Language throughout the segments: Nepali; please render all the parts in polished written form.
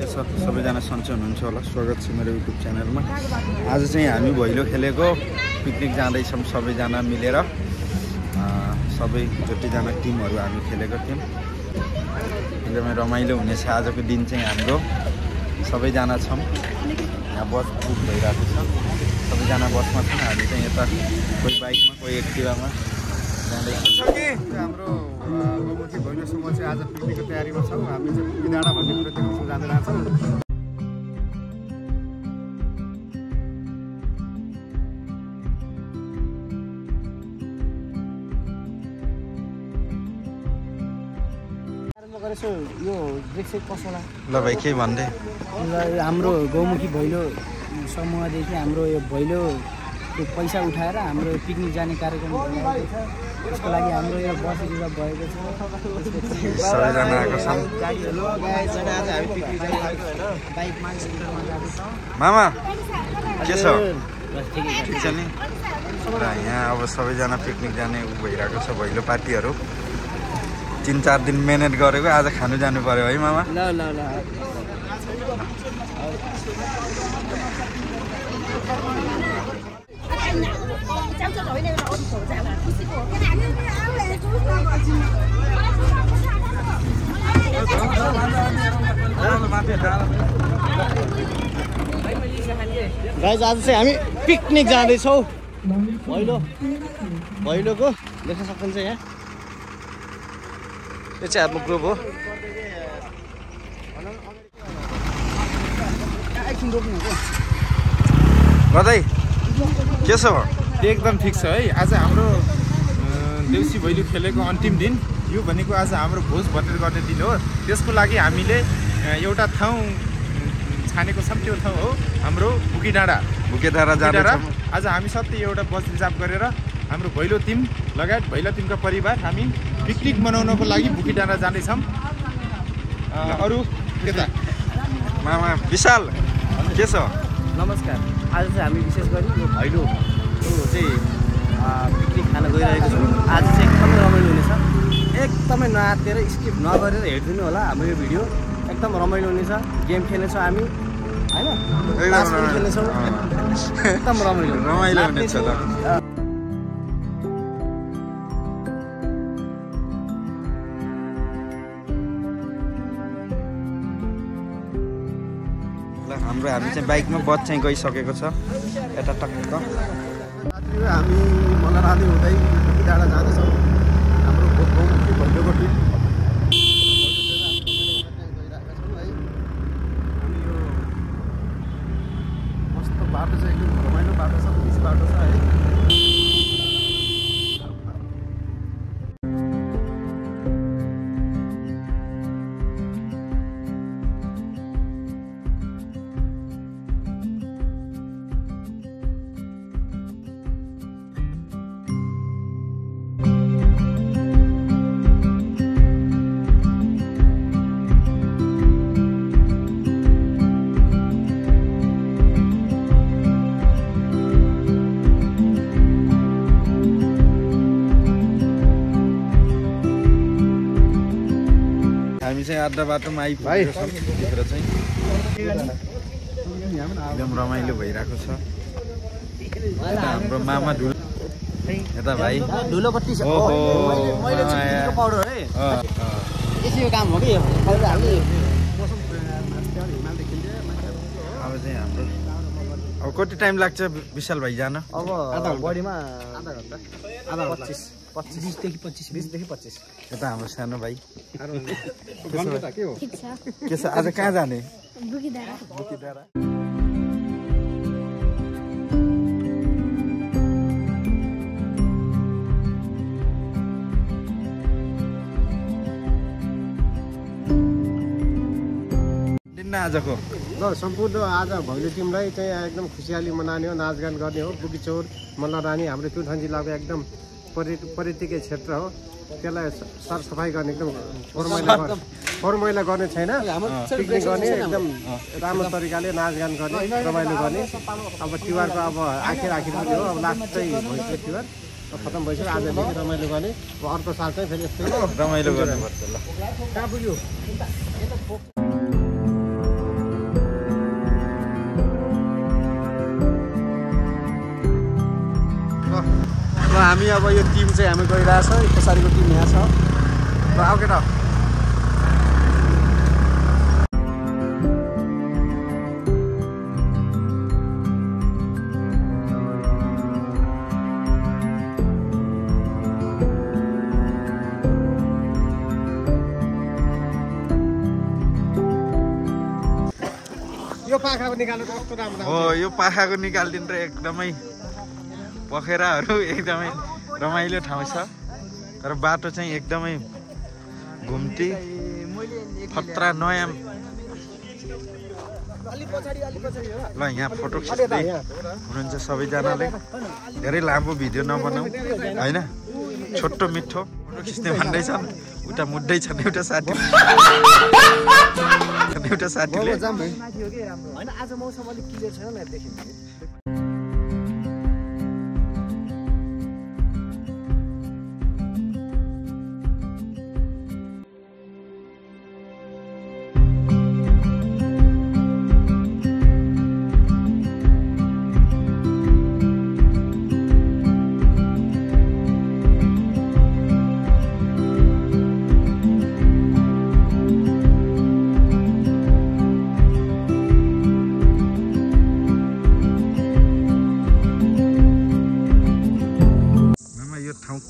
के छ सबैजना सन्चै हुनुहुन्छ होला। स्वागत छ मेरो युट्युब च्यानलमा। आज चाहिँ हामी भैलो खेलेको पिकनिक जाँदैछौँ सबैजना मिलेर। सबै जतिजना टिमहरू हामी खेलेको थियौँ। एकदमै रमाइलो हुनेछ आजको दिन चाहिँ हाम्रो। सबैजना छौँ, यहाँ बस बुक भइरहेको छ, सबैजना बसमा छौँ। हामी चाहिँ यता कोही बाइकमा कोही एक्टिभामा जाँदैछौँ। हाम्रो गोमुखी भैलो समूह चाहिँ आज पिकनिकको तयारीमा छौँ। हामी चाहिँ पुगिडाँडा भन्ने कुरो जाँदै रहेछौँ। यो ब्रेक कसोला ल भाइ के भन्दै हाम्रो गौमुखी भैलो समूहदेखि हाम्रो यो भैलो पैसा उठाएर हाम्रो पिकनिक जाने कार्यक्रम भइरहेको छ। त्यसको लागि हाम्रो यो बस रिजर्भ भएको छ। सबैजना आएको छन्। बाइकमा स्कुटरमा जाँदैछौँ। मामा के छ ठिक छ नि? र यहाँ अब सबैजना पिकनिक जाने भइरहेको छ। भैलो पार्टीहरू 3-4 दिन मेहनत गरेको आज खानु जानु पर्यो है मामा? ल ल ल गाइस आज चाहिँ हामी पिकनिक जाँदैछौँ। भैलोको देख्न सक्नुहुन्छ यहाँ। यो चाहिँ हाम्रो ग्रुप हो। गदै के छ? एकदम ठिक छ है। आज हाम्रो देउसी भैलो खेलेको अन्तिम दिन। यो भनेको आज हाम्रो भोज भटेर गर्ने दिन हो। त्यसको लागि हामीले एउटा ठाउँ छानेको छौँ। त्यो ठाउँ हो हाम्रो बुकेडाँडा जाँदैछौँ। आज हामी सबै एउटा बस रिजर्भ गरेर हाम्रो भैलो टिम लगायत भैलो टिमका परिवार हामी पिकनिक मनाउनको लागि बुकेडाँडा जाँदैछौँ। अरू यता मामा विशाल के छ? नमस्कार। आज चाहिँ हामी विशेष गरी यो भैलो चाहिँ पिकनिक खान गइरहेको छौँ। आज चाहिँ एकदमै रमाइलो हुनेछ। एकदमै नआत्तिएर स्किप नगरेर हेरिदिनु होला हाम्रो यो भिडियो। एकदम रमाइलो हुनेछ। गेम खेल्नेछौँ हामी होइन, तास पनि खेल्नेछौँ। एकदम रमाइलो हुनेछ त। हामी चाहिँ बाइकमा बस चाहिँ गइसकेको छ यता टक्क। हामी मल्लरानी हुँदै बुकेडाँडा जाँदैछौँ। हाम्रो गौमुखी भैलोको टिम मस्त बाटो छ, एकदम रमाइलो बाटो छ, पिच बाटो छ है। हामी चाहिँ आधा बाटोमा आइपुगेको छौँ। भित्र चाहिँ एकदम रमाइलो भइरहेको छ। यता हाम्रो मामा ढुलो, यता भाइ ढुलोपट्टि छ। ओहो पाउडर है यसको काम हो कि हामी अब चाहिँ हाम्रो अब कति टाइम लाग्छ विशाल भाइ जान? अब बढीमा आधा घन्टा, 20देखि 25। यता हाम्रो सानो भाइ के छ आज कहाँ जाने? बुकेडाँडा। आजको ल सम्पूर्ण आज भैलो टिमलाई चाहिँ एकदम खुसियाली मनाउने हो, नाचगान गर्ने हो। बुकिचौर मल्लरानी हाम्रो प्युठान जिल्लाको एकदम पर्यटकीय क्षेत्र हो। त्यसलाई सरसफाइ गर्ने एकदम फोहोर मैला गर्ने छैन। पिकनिक गर्ने एकदम राम्रो तरिकाले नाचगान गर्ने, रमाइलो गर्ने। अब तिहारको अब आखिर पनि हो। अब लास्ट चाहिँ भइसक्यो तिहार, खतम भइसक्यो। आजदेखि रमाइलो गर्ने। अब अर्को साल चाहिँ फेरि यस्तै रमाइलो गर्नुपर्छ। ल कहाँ पुग्यो? हामी अब यो टिम चाहिँ हामी गइरहेछ पछाडिको टिम यहाँ छ र आऊ केटा यो पाखाको निकाल्नु कस्तो राम्रो हो यो पाखाको निकालिदिनु र एकदमै पखेराहरू एकदमै रमाइलो ठाउँ छ तर बाटो चाहिँ एकदमै घुम्ती खतरा नयाँ ल यहाँ फोटो खिच्दै हुनुहुन्छ सबैजनाले धेरै लामो भिडियो नबनाऊ होइन छोटो मिठो फोटो खिच्ने भन्दैछन् उता मुड्दै छन् एउटा साथीले होइन आज मौसम अलिक क्लियर छैन मैले देखेँ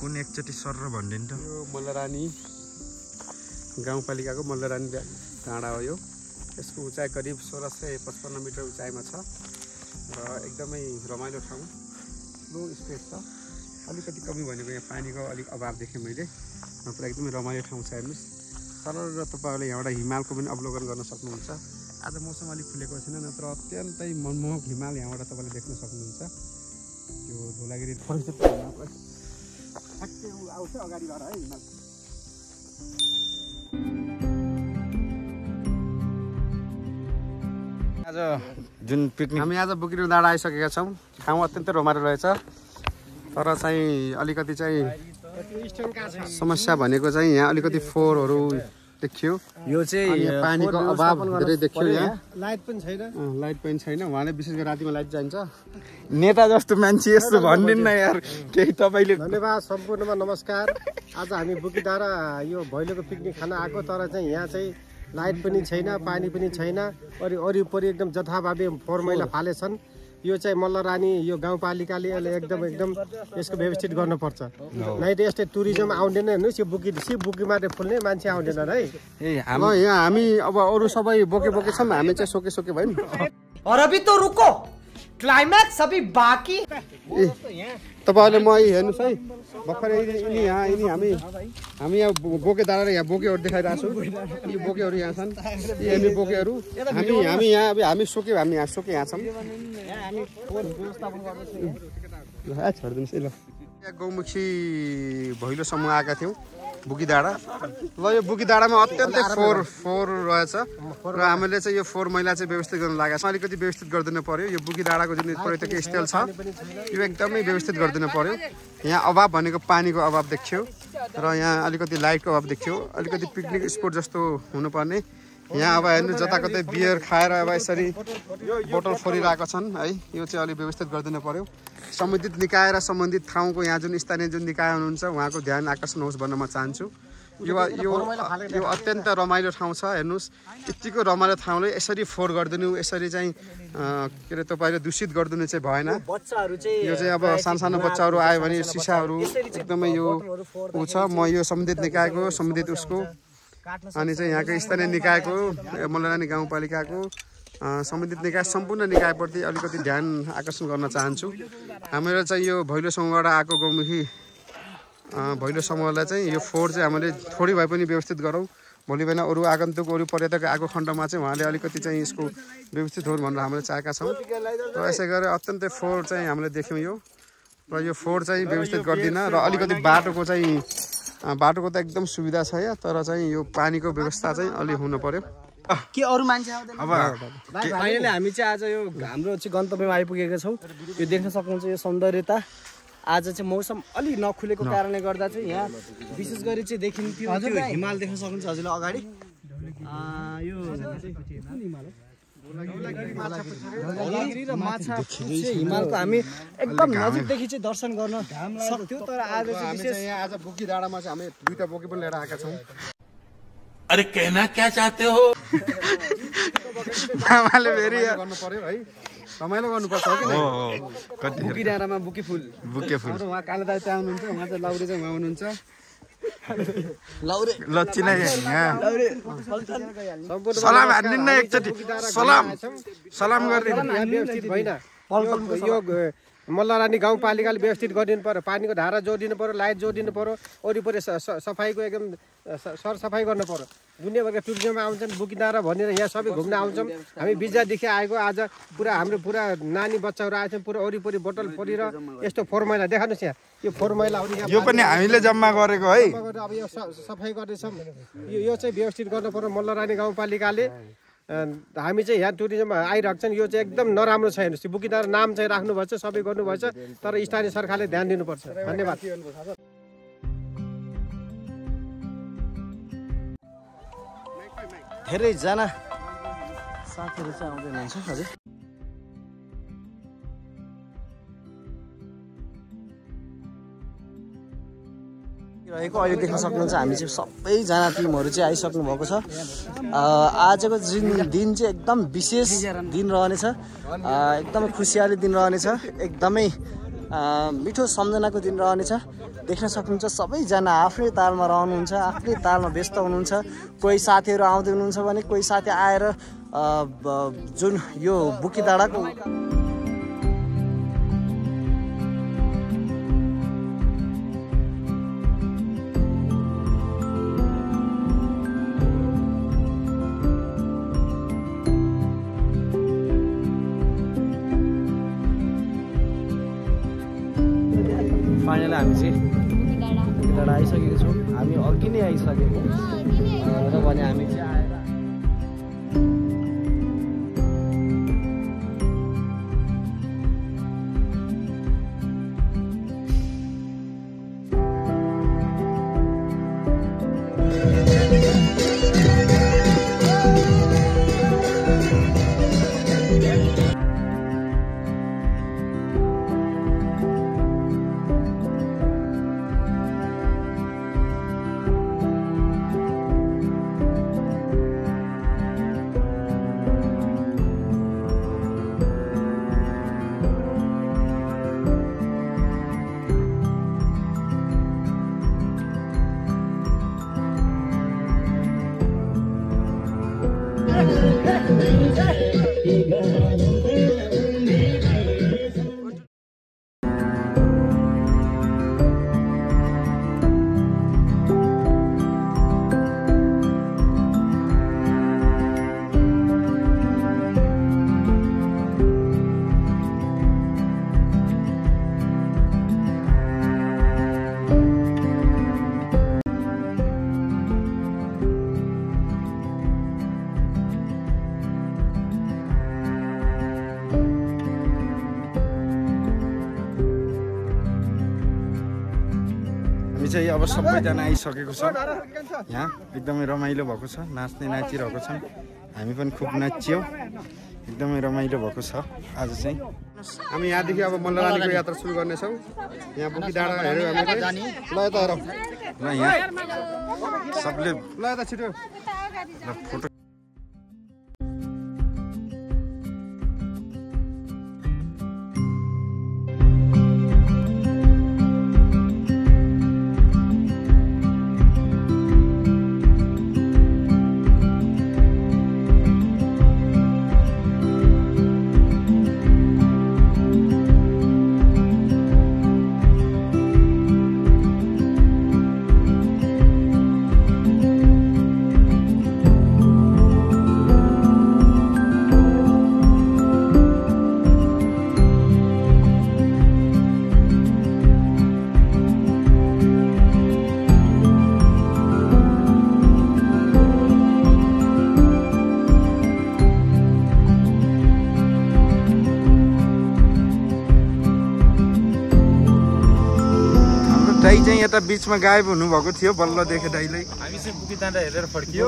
कुन एकचोटि सर भनिदिनु त यो मल्लरानी गाउँपालिकाको मल्लरानी डाँडा हो यो यसको उचाइ करिब 1655 मिटर उचाइमा छ र एकदमै रमाइलो ठाउँ लो स्पेस छ अलिकति कमी भनेको यहाँ पानीको अलिक अभाव देखेँ मैले नत्र एकदमै रमाइलो ठाउँ छ हेर्नुहोस् सरल र तपाईँहरूले यहाँबाट हिमालको पनि अवलोकन गर्न सक्नुहुन्छ आज मौसम अलिक खुलेको छैन नत्र अत्यन्तै मनमोहक हिमाल यहाँबाट तपाईँले देख्न सक्नुहुन्छ यो धौलागिरी आउँछ अगाडिबाट है हिमाल आज जुन पिकनिक हामी आज बुकिरो डाँडा आइसकेका छौँ ठाउँ अत्यन्तै रमाइलो रहेछ तर चाहिँ अलिकति चाहिँ समस्या भनेको चाहिँ यहाँ अलिकति फोहोरहरू देखियो यो चाहिँ पानीको अभाव धेरै देखियो यहाँ लाइट पनि छैन उहाँले विशेष गरी रातिमा लाइट चाहिन्छ नेता जस्तो मान्छे यस्तो भन्दिन्न यार केही तपाईँले धन्यवाद सम्पूर्णमा नमस्कार आज हामी बुकी डाँडा यो भैलोको पिकनिक खान आएको तर चाहिँ यहाँ चाहिँ लाइट पनि छैन पानी पनि छैन वरिपरि एकदम जथाभावी फोहोर मैला फालेछन् यो चाहिँ मल्लरानी यो गाउँपालिकाले एकदम यसको व्यवस्थित गर्नुपर्छ नै त यस्तै टुरिज्म आउँदैन हेर्नुहोस् यो बुकी मात्रै फुल्ने मान्छे आउँदैनन् है यहाँ हामी अब अरू सबै बोके छौँ हामी चाहिँ सोके भयौँ और अभी तो रुको क्लाइमैक्स अभी बाकी तपाईँहरूले म हेर्नुहोस् है भर्खर यिनी हामी यहाँ बोके डाँडा यहाँ बोकेहरू देखाइरहेको छौँ यी बोकेहरू यहाँ छन् यी बोकेहरू हामी यहाँ सोक्यौँ हामी यहाँ सोके यहाँ छौँ छोडिदिनुहोस् है ल गौमुखी भैलो समूह आएका थियौँ बुकी डाँडा ल यो बुकी डाँडामा अत्यन्तै फोहोर रहेछ र हामीले चाहिँ यो फोहोर मैला चाहिँ व्यवस्थित गर्न लागेको छ अलिकति व्यवस्थित गरिदिनु पर्यो यो बुकी डाँडाको जुन पर्यटकीय स्थल छ यो एकदमै व्यवस्थित गरिदिनु पर्यो यहाँ अभाव भनेको पानीको अभाव देखियो र यहाँ अलिकति लाइटको अभाव देखियो अलिकति पिकनिक स्पोट जस्तो हुनुपर्ने यहाँ अब हेर्नु जताकतै बियर खाएर अब यसरी बोतल फोरिरहेका छन् है यो चाहिँ अलिक व्यवस्थित गरिदिनु पर्यो सम्बन्धित निकाय र सम्बन्धित ठाउँको यहाँ जुन स्थानीय जुन निकाय हुनुहुन्छ उहाँको ध्यान आकर्षण होस् भन्न म चाहन्छु यो अत्यन्त रमाइलो ठाउँ छ हेर्नुहोस् यतिको रमाइलो ठाउँले यसरी फोहोर गरिदिनु यसरी चाहिँ के अरे तपाईँले दूषित गरिदिनु चाहिँ भएन यो चाहिँ अब सानो बच्चाहरू आयो भने सिसाहरू एकदमै यो ऊ छ म यो सम्बन्धित निकायको सम्बन्धित उसको अनि चाहिँ यहाँको स्थानीय निकायको मल्लरानी गाउँपालिकाको सम्बन्धित निकाय सम्पूर्ण निकायप्रति अलिकति ध्यान आकर्षण गर्न चाहन्छु हाम्रो चाहिँ यो भैलो समूहबाट आएको गौमुखी भैलो समूहलाई चाहिँ यो फोहोर चाहिँ हामीले थोरै भए पनि व्यवस्थित गरौँ भोलि बिहान अरू आगन्तुक अरू पर्यटक आएको खण्डमा चाहिँ उहाँले अलिकति चाहिँ यसको व्यवस्थित होस् भनेर हामीले चाहेका छौँ र यसै गरेर अत्यन्तै फोहोर चाहिँ हामीले देख्यौँ यो र यो फोहोर चाहिँ व्यवस्थित गर्दिन र अलिकति बाटोको त एकदम सुविधा छ यहाँ तर चाहिँ यो पानीको व्यवस्था चाहिँ अलि हुनु पर्यो के अरू मान्छे आउँदैन अब फाइनली हामी चाहिँ आज यो हाम्रो चाहिँ गन्तव्यमा आइपुगेका छौँ यो देख्न सक्नुहुन्छ यो सौन्दर्यता आज चाहिँ मौसम अलि नखुलेको कारणले गर्दा चाहिँ यहाँ विशेष गरी चाहिँ देखिन्थ्यो हिमाल देख्न सक्नुहुन्छ हजुरले अगाडि यो धौलागिरी र माछा पुच्छ्रे हिमालको हामी एकदम नजिकदेखि चाहिँ दर्शन गर्न सक्थ्यौँ तर आज चाहिँ विशेष यहाँ आज बुकी डाँडामा चाहिँ हामी दुईटा बोकी पनि लिएर आएका छौँ। अरे कहना क्या चाहते हो? आमाले फेरि गर्नु पर्यो है, रमाइलो गर्नुपर्छ हो कि नै? बुकी डाँडामा बुकी फुल उहाँ कालो दाइ चाहिँ आउनुहुन्छ, उहाँ चाहिँ लाउरे चाहिँ उहाँ हुनुहुन्छ। लाउरे लच्ची नै यहाँ सम्पूर्ण सलाम हान्दिन्न एकचोटि सलाम गरिदिनु यहाँ व्यवस्थित भएन। यो मल्लरानी गाउँपालिकाले व्यवस्थित गरिदिनु पर्यो, पानीको धारा जोडिदिनु पर्यो, लाइट जोडिदिनु पर्यो, वरिपरि सफाइको एकदम सरसफाइ गर्नु पर्यो। दुनियाँभरका टुरिज्ममा आउँछन् बुकी डाँडा भनेर यहाँ सबै घुम्न आउँछौँ। हामी बिजादेखि आएको आज पुरा नानी बच्चाहरू आएछन्, पुरा वरिपरि बोतल परेर यस्तो फोहोर मैला देखाउनुहोस् यहाँ, यो फोहोर मैलाहरू यो पनि हामीले जम्मा गरेको है। अब यो सफाइ गर्दैछौँ, यो चाहिँ व्यवस्थित गर्नु पर्यो मल्लरानी गाउँपालिकाले। हामी चाहिँ यहाँ टुरिज्ममा आइरहेको छन्, यो चाहिँ एकदम नराम्रो छ। हेर्नुहोस् बुकी डाँडा नाम चाहिँ राख्नुभएछ, सबै गर्नुभएछ, तर स्थानीय सरकारले ध्यान दिनुपर्छ। धन्यवाद। धेरैजना साथीहरू चाहिँ आउँदै हुनुहुन्छ हजुर। रहेको अहिले देख्न सक्नुहुन्छ हामी चाहिँ सबैजना टिमहरू चाहिँ आइसक्नु भएको छ। आजको दिन चाहिँ एकदम विशेष दिन रहनेछ, एकदमै खुसियाली दिन रहनेछ, एकदमै मिठो सम्झनाको दिन रहनेछ। देख्न सक्नुहुन्छ सबैजना आफ्नै तालमा रहनुहुन्छ, आफ्नै तालमा व्यस्त हुनुहुन्छ। कोही साथीहरू आउँदै हुनुहुन्छ भने कोही साथी आएर जुन यो बुकी डाँडाको फाइनली हामी चाहिँ बुकी डाँडा आइसकेको छौँ। हामी अघि नै आइसकेको र भने हामी चाहिँ आएर चाहिँ अब सबैजना आइसकेको छ। यहाँ एकदमै रमाइलो भएको छ, नाच्ने नाचिरहेको छन्, हामी पनि खुब नाच्यौँ, एकदमै रमाइलो भएको छ आज चाहिँ। हामी यहाँदेखि अब मल्लरानीको यात्रा सुरु गर्नेछौँ। यहाँ बुकी डाँडा हेऱ्यौँ हामीले। ल यता हेरौँ, ल यहाँ सबले ल यता छिटो फोटो चाहिँ यता बिचमा गायब हुनुभएको थियो बल्ल देखे दाइले हामी चाहिँ बुकी जाँदा हेरेर फर्कियो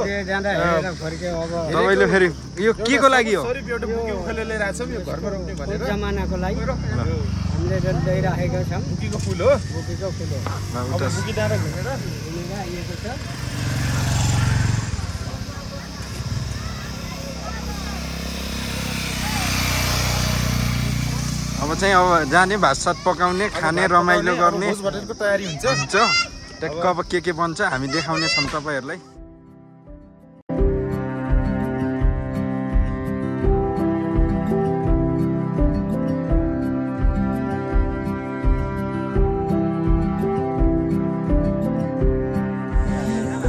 तपाईँले फेरि यो के को लागि हो एउटा बुकी उखेलेर लिएर आएको छौँ यो घरमा रोप्ने भनेर जमानाको लागि हामीले ल्याइराखेका छौँ बुकीको फुल हो बुकीको फुल हो अब बुकी डाँडा घुमेर आइएको छ अब चाहिँ अब जाने भात सात पकाउने खाने रमाइलो गर्ने भोज भटेरको तयारी हुन्छ टक्क अब के बन्छ हामी देखाउने छौँ तपाईँहरूलाई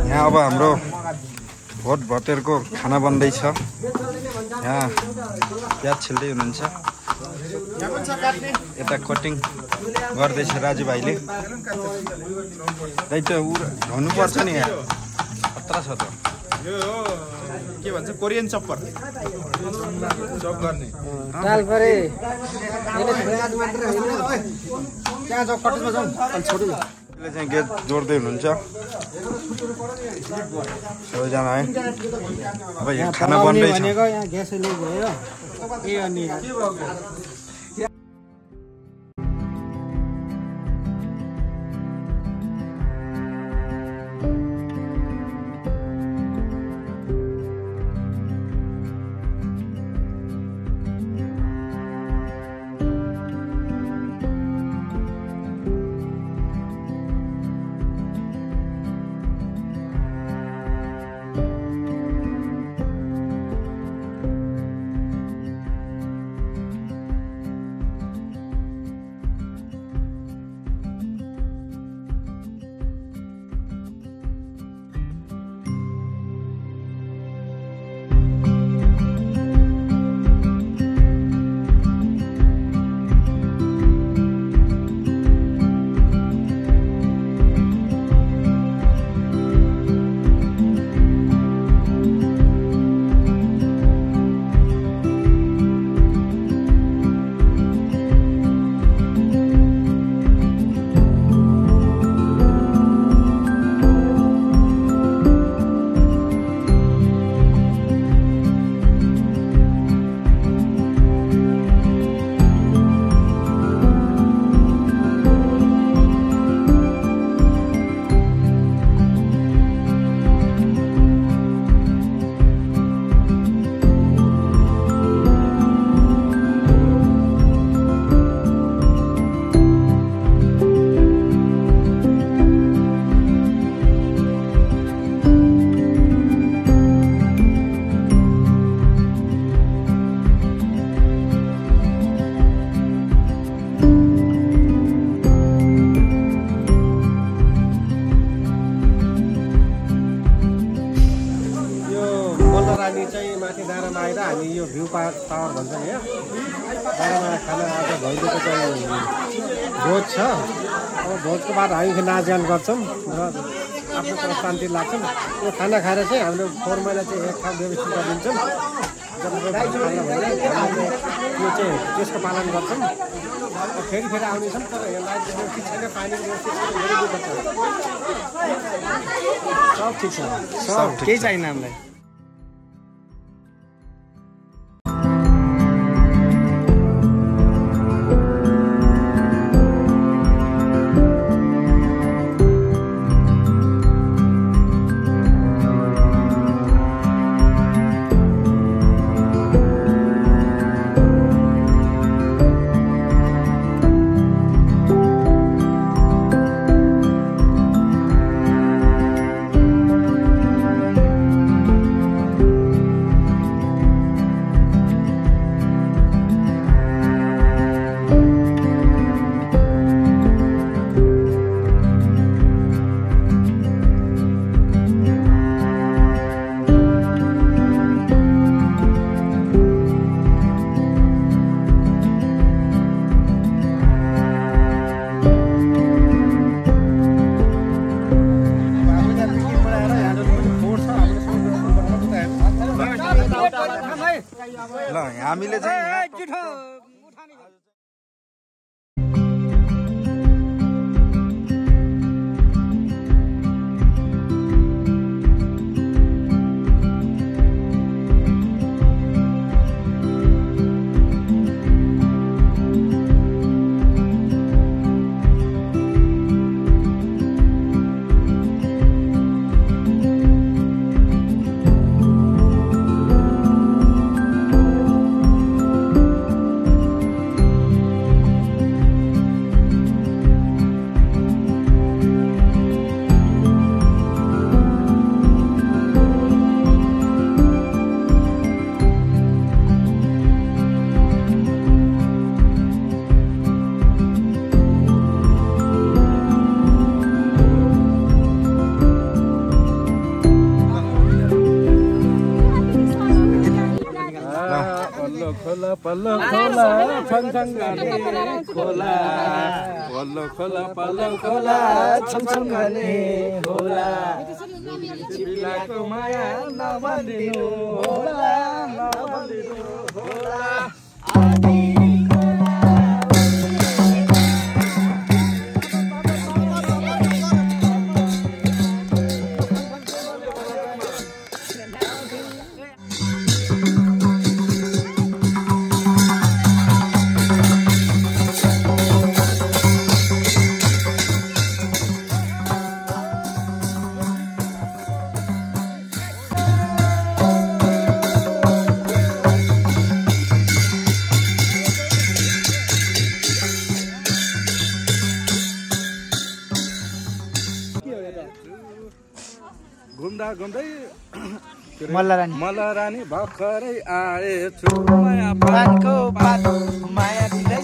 यहाँ अब हाम्रो भोज भटेरको खाना बन्दैछ यहाँ प्याज छिल्दै हुनुहुन्छ यता कटिङ गर्दैछ राजुभाइले दाइ त हुनुपर्छ नि यहाँ खतरा छ त यो के भन्छ कोरियन चप्पर चप गर्ने दाल परे त्यहाँ जाउँ कटेजमा जाउँ अनि छोडौँ यसले चाहिँ गेट जोड्दै हुनुहुन्छ सबैजना है अब यहाँ खाना बन्दैछ भनेको यहाँ ग्यासले गयो ए अनि हामी यो भ्यू टावर भन्छ नि डाँडामा खाना आज भैलोको चाहिँ भोज छ अब भोजको बाद हामी नाचगान गर्छौँ र आफ्नो तर शान्ति लाग्छौँ यो खाना खाएर चाहिँ हामीले 4 महिना चाहिँ एक ठाउँ व्यवस्थित गरिदिन्छौँ जब यो चाहिँ त्यसको पालन गर्छौँ फेरि आउनेछौँ तर यसलाई व्यवस्थित छैन पानीको व्यवस्थित छैन सब ठिक छ सब केही छैन हामीलाई ल हामीले चाहिँ खोला पल्लो खोला छङछङ गर्ने खोला पल्लो खोला पल्लो खोला छङछङ गर्ने खोला चिप्लाको माया नभनिदिनु होला नभनिदिनु होला घुम्दा घुम्दै मल्लरानी भर्खरै आएछु माया पातको पात माया दिँदै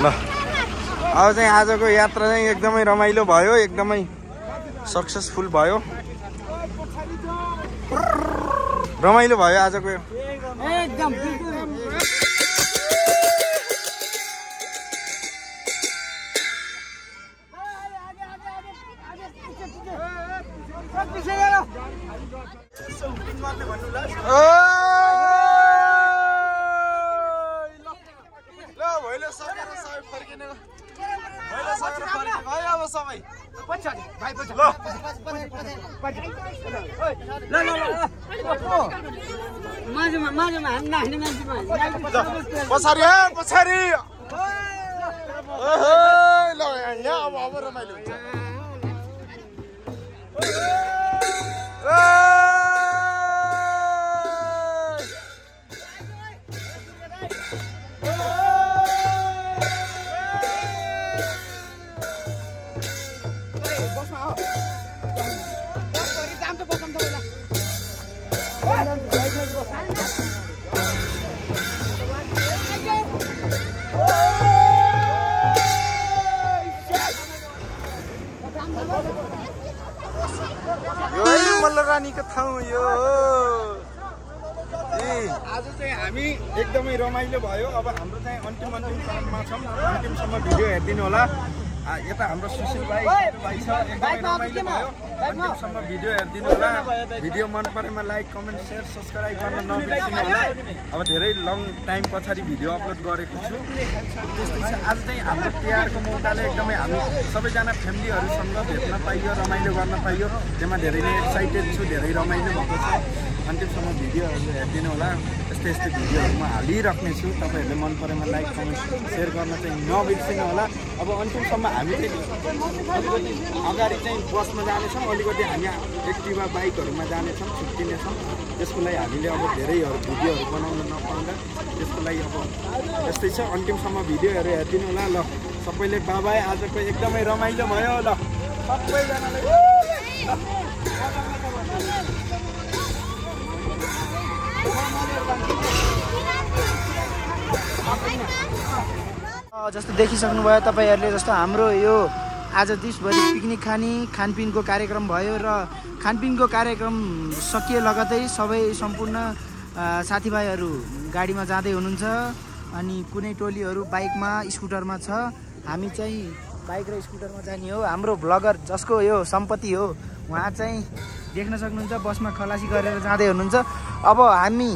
ल अब चाहिँ आजको यात्रा चाहिँ एकदमै रमाइलो भयो एकदमै सक्सेसफुल भयो रमाइलो भयो आजको एकदम पछाडि पछाडि ल यहाँ अब रमाइलो हुन्छ मल्लरानीको ठाउँ यो आज चाहिँ हामी एकदमै रमाइलो भयो अब हाम्रो चाहिँ अन्तिम चरणमा छौँ अन्तिमसम्म भिडियो हेरिदिनु होला यता हाम्रो सुशील भाइ छ एकदमै रमाइलो भयो अन्तिमसम्म भिडियो हेरिदिनु होला भिडियो मन परेमा लाइक कमेन्ट सेयर सब्सक्राइब गर्न नबिर्सिनु होला अब धेरै लङ टाइम पछाडि भिडियो अपलोड गरेको छु त्यस्तै छ आज चाहिँ हाम्रो तिहारको मौकाले एकदमै हामी सबैजना फ्यामिलीहरूसँग भेट्न पाइयो रमाइलो गर्न पाइयो त्यसमा धेरै नै एक्साइटेड छु धेरै रमाइलो भएको छ अन्तिमसम्म भिडियोहरू हेरिदिनु होला यस्तै यस्तै भिडियोहरू म हालिराख्नेछु तपाईँहरूले मन परेमा लाइक कमेन्ट सेयर गर्न चाहिँ नबिर्सिनु होला अब अन्तिमसम्म हामी चाहिँ अलिकति अगाडि चाहिँ बसमा जानेछौँ अलिकति हामी एक्टिभा बाइकहरूमा जानेछौँ छुट्टिनेछौँ त्यसको लागि हामीले अब धेरैहरू भिडियोहरू बनाउन नपाउँदा त्यसको लागि अब यस्तै छ अन्तिमसम्म भिडियोहरू हेरिदिनु होला ल सबैले बाबाई आजको एकदमै रमाइलो भयो ल सबैजनाले जस्तो देखिसक्नुभयो तपाईँहरूले जस्तो हाम्रो यो आज दिसभरि पिकनिक खानपिनको कार्यक्रम भयो र खानपिनको कार्यक्रम सकिए लगतै सबै सम्पूर्ण साथीभाइहरू गाडीमा जाँदै हुनुहुन्छ अनि कुनै टोलीहरू बाइकमा स्कुटरमा छ हामी चाहिँ बाइक र स्कुटरमा जाने हो हाम्रो ब्लगर जसको यो सम्पत्ति हो उहाँ चाहिँ देख्न सक्नुहुन्छ बसमा खलासी गरेर जाँदै हुनुहुन्छ अब हामी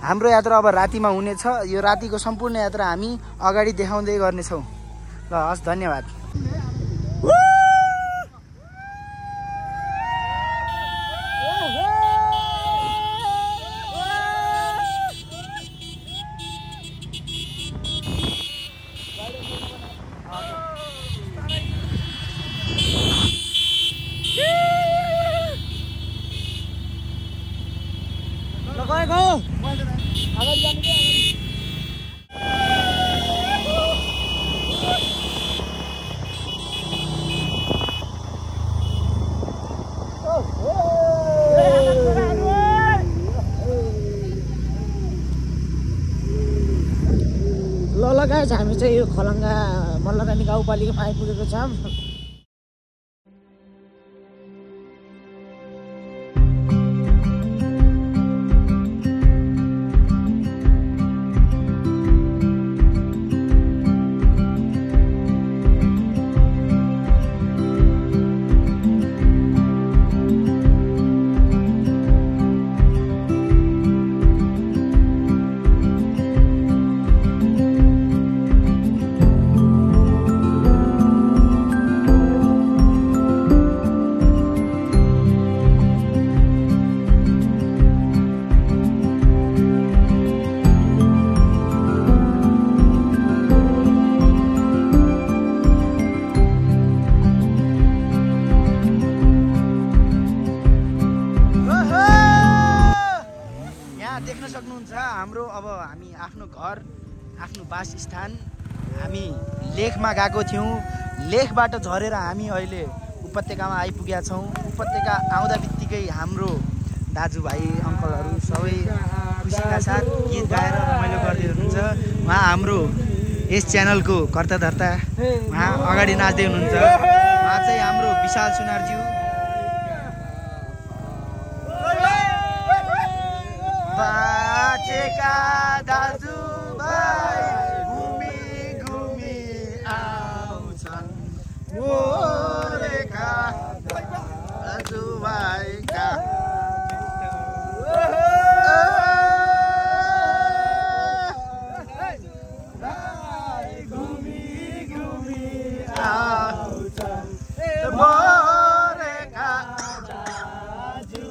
हाम्रो यात्रा अब रातिमा हुनेछ। यो रातिको सम्पूर्ण यात्रा हामी अगाडि देखाउँदै गर्नेछौँ। ल हस्, धन्यवाद। ल गाइस, हामी चाहिँ यो खलङ्गा मल्लरानी गाउँपालिकामा आइपुगेको छौँ। देख्न सक्नुहुन्छ हाम्रो अब हामी आफ्नो घर, आफ्नो वासस्थान, हामी लेखमा गएको थियौँ। लेखबाट झरेर हामी अहिले उपत्यकामा आइपुगेका छौँ। उपत्यका आउँदा बित्तिकै हाम्रो दाजुभाइ अङ्कलहरू सबै खुसीका साथ गीत गाएर रमाइलो गर्दै हुनुहुन्छ। उहाँ हाम्रो यस च्यानलको कर्ताधर्ता, उहाँ अगाडि नाच्दै हुनुहुन्छ। उहाँ चाहिँ हाम्रो विशाल सुनारज्यू। बाजेका दाजुभाइ घुमी घुमी आउँछन्, मोरेका दाजुभाइका घुमी घुमी आउँछन्, मोरेका दाजुभाइका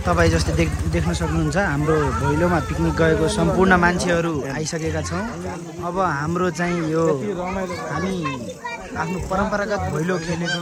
तपाईँ जस्तै देख्न सक्नुहुन्छ हाम्रो भैलोमा पिकनिक गएको सम्पूर्ण मान्छेहरू आइसकेका छौँ। अब हाम्रो चाहिँ यो हामी आफ्नो परम्परागत भैलो खेलेको